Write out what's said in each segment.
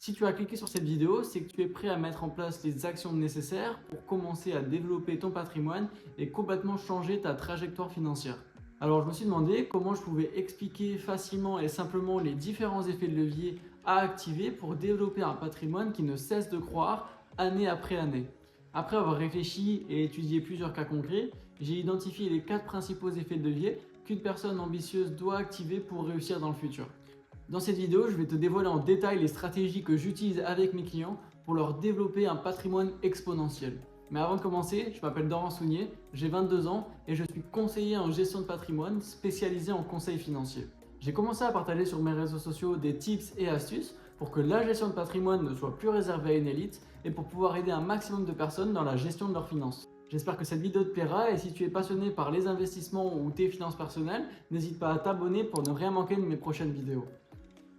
Si tu as cliqué sur cette vidéo, c'est que tu es prêt à mettre en place les actions nécessaires pour commencer à développer ton patrimoine et complètement changer ta trajectoire financière. Alors je me suis demandé comment je pouvais expliquer facilement et simplement les différents effets de levier à activer pour développer un patrimoine qui ne cesse de croître année après année. Après avoir réfléchi et étudié plusieurs cas concrets, j'ai identifié les 4 principaux effets de levier qu'une personne ambitieuse doit activer pour réussir dans le futur. Dans cette vidéo, je vais te dévoiler en détail les stratégies que j'utilise avec mes clients pour leur développer un patrimoine exponentiel. Mais avant de commencer, je m'appelle Doran Sounier, j'ai 22 ans et je suis conseiller en gestion de patrimoine spécialisé en conseil financier. J'ai commencé à partager sur mes réseaux sociaux des tips et astuces pour que la gestion de patrimoine ne soit plus réservée à une élite et pour pouvoir aider un maximum de personnes dans la gestion de leurs finances. J'espère que cette vidéo te plaira et si tu es passionné par les investissements ou tes finances personnelles, n'hésite pas à t'abonner pour ne rien manquer de mes prochaines vidéos.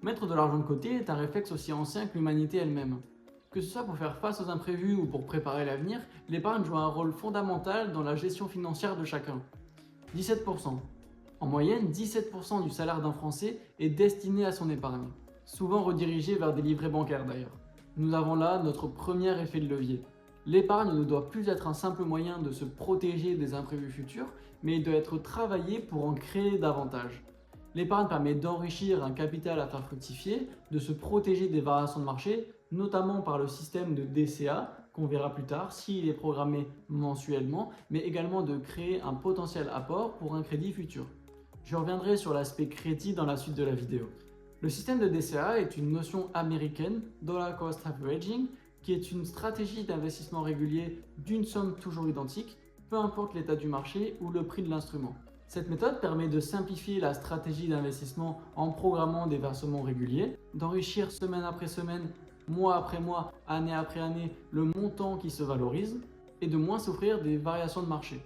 Mettre de l'argent de côté est un réflexe aussi ancien que l'humanité elle-même. Que ce soit pour faire face aux imprévus ou pour préparer l'avenir, l'épargne joue un rôle fondamental dans la gestion financière de chacun. 17%. En moyenne, 17% du salaire d'un Français est destiné à son épargne, souvent redirigé vers des livrets bancaires d'ailleurs. Nous avons là notre premier effet de levier. L'épargne ne doit plus être un simple moyen de se protéger des imprévus futurs, mais il doit être travaillé pour en créer davantage. L'épargne permet d'enrichir un capital à faire fructifier, de se protéger des variations de marché, notamment par le système de DCA, qu'on verra plus tard s'il est programmé mensuellement, mais également de créer un potentiel apport pour un crédit futur. Je reviendrai sur l'aspect crédit dans la suite de la vidéo. Le système de DCA est une notion américaine, Dollar Cost Averaging, qui est une stratégie d'investissement régulier d'une somme toujours identique, peu importe l'état du marché ou le prix de l'instrument. Cette méthode permet de simplifier la stratégie d'investissement en programmant des versements réguliers, d'enrichir semaine après semaine, mois après mois, année après année le montant qui se valorise et de moins souffrir des variations de marché.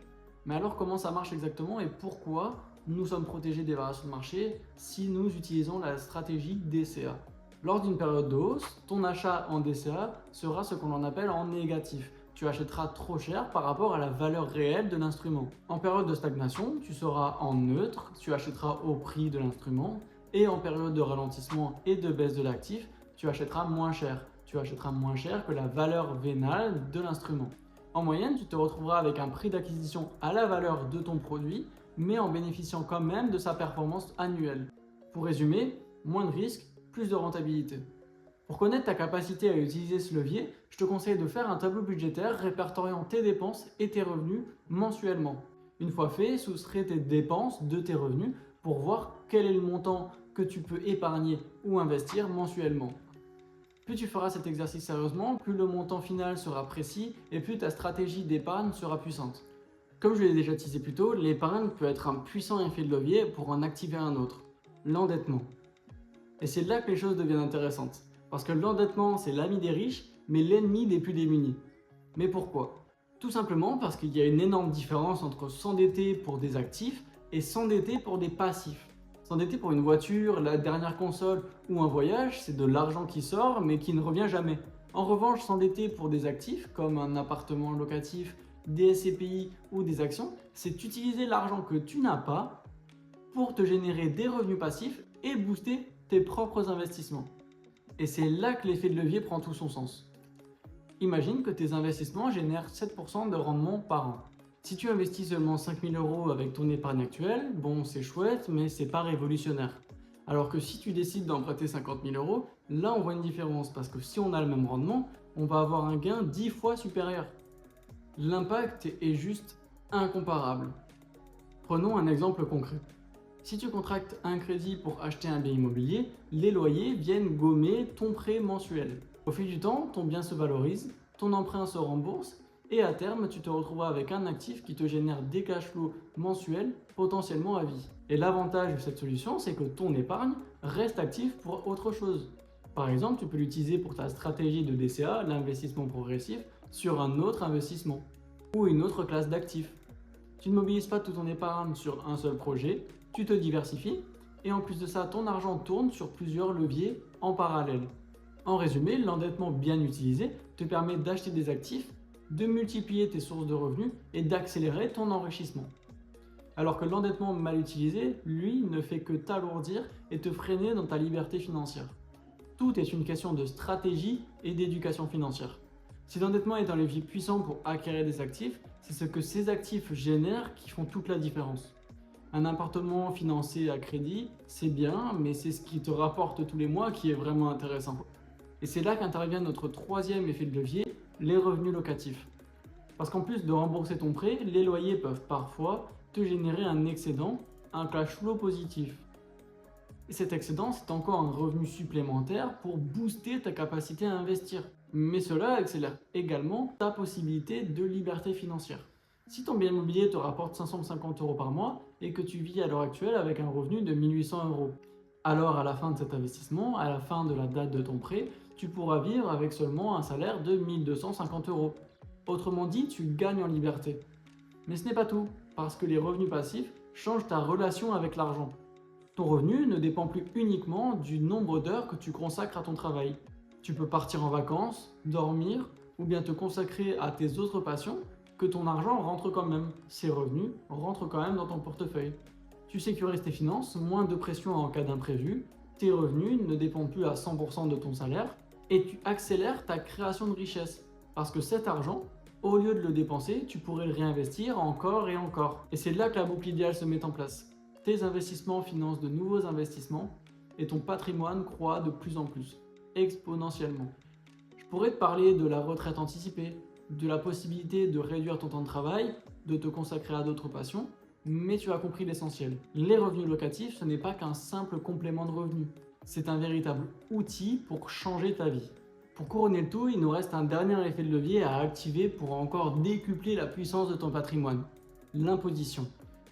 Mais alors comment ça marche exactement et pourquoi nous sommes protégés des variations de marché si nous utilisons la stratégie DCA? Lors d'une période de hausse, ton achat en DCA sera ce qu'on en appelle en négatif. Tu achèteras trop cher par rapport à la valeur réelle de l'instrument. En période de stagnation, tu seras en neutre, tu achèteras au prix de l'instrument. Et en période de ralentissement et de baisse de l'actif, tu achèteras moins cher. Tu achèteras moins cher que la valeur vénale de l'instrument. En moyenne, tu te retrouveras avec un prix d'acquisition à la valeur de ton produit, mais en bénéficiant quand même de sa performance annuelle. Pour résumer, moins de risques, plus de rentabilité. Pour connaître ta capacité à utiliser ce levier, je te conseille de faire un tableau budgétaire répertoriant tes dépenses et tes revenus mensuellement. Une fois fait, soustrais tes dépenses de tes revenus pour voir quel est le montant que tu peux épargner ou investir mensuellement. Plus tu feras cet exercice sérieusement, plus le montant final sera précis et plus ta stratégie d'épargne sera puissante. Comme je l'ai déjà teasé plus tôt, l'épargne peut être un puissant effet de levier pour en activer un autre, l'endettement. Et c'est là que les choses deviennent intéressantes. Parce que l'endettement, c'est l'ami des riches, mais l'ennemi des plus démunis. Mais pourquoi? Tout simplement parce qu'il y a une énorme différence entre s'endetter pour des actifs et s'endetter pour des passifs. S'endetter pour une voiture, la dernière console ou un voyage, c'est de l'argent qui sort mais qui ne revient jamais. En revanche, s'endetter pour des actifs comme un appartement locatif, des SCPI ou des actions, c'est utiliser l'argent que tu n'as pas pour te générer des revenus passifs et booster tes propres investissements. Et c'est là que l'effet de levier prend tout son sens. Imagine que tes investissements génèrent 7% de rendement par an. Si tu investis seulement 5 000 € avec ton épargne actuelle, bon c'est chouette mais c'est pas révolutionnaire. Alors que si tu décides d'emprunter 50 000 €, là on voit une différence parce que si on a le même rendement, on va avoir un gain 10 fois supérieur. L'impact est juste incomparable. Prenons un exemple concret. Si tu contractes un crédit pour acheter un bien immobilier, les loyers viennent gommer ton prêt mensuel. Au fil du temps, ton bien se valorise, ton emprunt se rembourse et à terme, tu te retrouveras avec un actif qui te génère des cash flows mensuels potentiellement à vie. Et l'avantage de cette solution, c'est que ton épargne reste active pour autre chose. Par exemple, tu peux l'utiliser pour ta stratégie de DCA, l'investissement progressif, sur un autre investissement ou une autre classe d'actifs. Tu ne mobilises pas toute ton épargne sur un seul projet, tu te diversifies et en plus de ça, ton argent tourne sur plusieurs leviers en parallèle. En résumé, l'endettement bien utilisé te permet d'acheter des actifs, de multiplier tes sources de revenus et d'accélérer ton enrichissement. Alors que l'endettement mal utilisé, lui, ne fait que t'alourdir et te freiner dans ta liberté financière. Tout est une question de stratégie et d'éducation financière. Si l'endettement est un levier puissant pour acquérir des actifs, c'est ce que ces actifs génèrent qui font toute la différence. Un appartement financé à crédit, c'est bien, mais c'est ce qui te rapporte tous les mois qui est vraiment intéressant. Et c'est là qu'intervient notre troisième effet de levier, les revenus locatifs. Parce qu'en plus de rembourser ton prêt, les loyers peuvent parfois te générer un excédent, un cash flow positif. Et cet excédent, c'est encore un revenu supplémentaire pour booster ta capacité à investir. Mais cela accélère également ta possibilité de liberté financière. Si ton bien immobilier te rapporte 550 euros par mois et que tu vis à l'heure actuelle avec un revenu de 1800 euros, alors à la fin de cet investissement, à la fin de la date de ton prêt, tu pourras vivre avec seulement un salaire de 1250 euros. Autrement dit, tu gagnes en liberté. Mais ce n'est pas tout, parce que les revenus passifs changent ta relation avec l'argent. Ton revenu ne dépend plus uniquement du nombre d'heures que tu consacres à ton travail. Tu peux partir en vacances, dormir ou bien te consacrer à tes autres passions que ton argent rentre quand même. Ces revenus rentrent quand même dans ton portefeuille. Tu sécurises tes finances, moins de pression en cas d'imprévu, tes revenus ne dépendent plus à 100% de ton salaire et tu accélères ta création de richesse. Parce que cet argent, au lieu de le dépenser, tu pourrais le réinvestir encore et encore. Et c'est là que la boucle idéale se met en place. Tes investissements financent de nouveaux investissements et ton patrimoine croît de plus en plus, exponentiellement. Je pourrais te parler de la retraite anticipée, de la possibilité de réduire ton temps de travail, de te consacrer à d'autres passions, mais tu as compris l'essentiel. Les revenus locatifs, ce n'est pas qu'un simple complément de revenus. C'est un véritable outil pour changer ta vie. Pour couronner le tout, il nous reste un dernier effet de levier à activer pour encore décupler la puissance de ton patrimoine, l'imposition.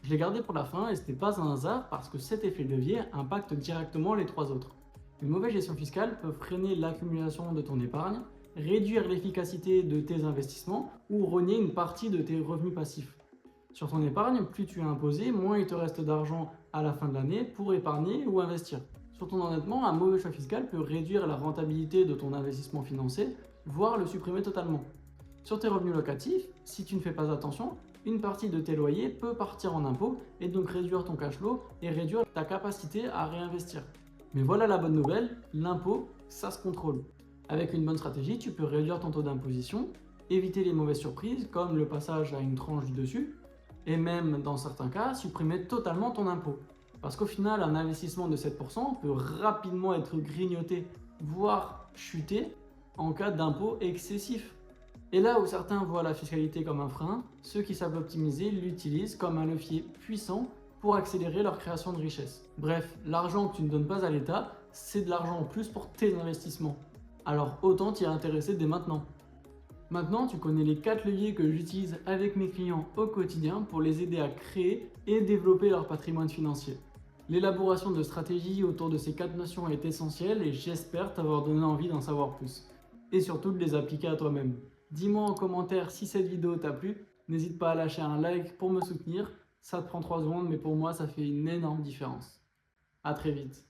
Je l'ai gardé pour la fin et ce n'est pas un hasard parce que cet effet de levier impacte directement les trois autres. Une mauvaise gestion fiscale peut freiner l'accumulation de ton épargne, réduire l'efficacité de tes investissements ou rogner une partie de tes revenus passifs. Sur ton épargne, plus tu es imposé, moins il te reste d'argent à la fin de l'année pour épargner ou investir. Sur ton endettement, un mauvais choix fiscal peut réduire la rentabilité de ton investissement financier, voire le supprimer totalement. Sur tes revenus locatifs, si tu ne fais pas attention, une partie de tes loyers peut partir en impôts et donc réduire ton cash flow et réduire ta capacité à réinvestir. Mais voilà la bonne nouvelle, l'impôt, ça se contrôle. Avec une bonne stratégie, tu peux réduire ton taux d'imposition, éviter les mauvaises surprises comme le passage à une tranche du dessus, et même dans certains cas, supprimer totalement ton impôt. Parce qu'au final, un investissement de 7% peut rapidement être grignoté, voire chuter en cas d'impôt excessif. Et là où certains voient la fiscalité comme un frein, ceux qui savent optimiser l'utilisent comme un levier puissant pour accélérer leur création de richesse. Bref, l'argent que tu ne donnes pas à l'État, c'est de l'argent en plus pour tes investissements. Alors autant t'y intéresser dès maintenant. Maintenant, tu connais les 4 leviers que j'utilise avec mes clients au quotidien pour les aider à créer et développer leur patrimoine financier. L'élaboration de stratégies autour de ces 4 notions est essentielle et j'espère t'avoir donné envie d'en savoir plus. Et surtout de les appliquer à toi-même. Dis-moi en commentaire si cette vidéo t'a plu, n'hésite pas à lâcher un like pour me soutenir, ça te prend 3 secondes mais pour moi ça fait une énorme différence. À très vite.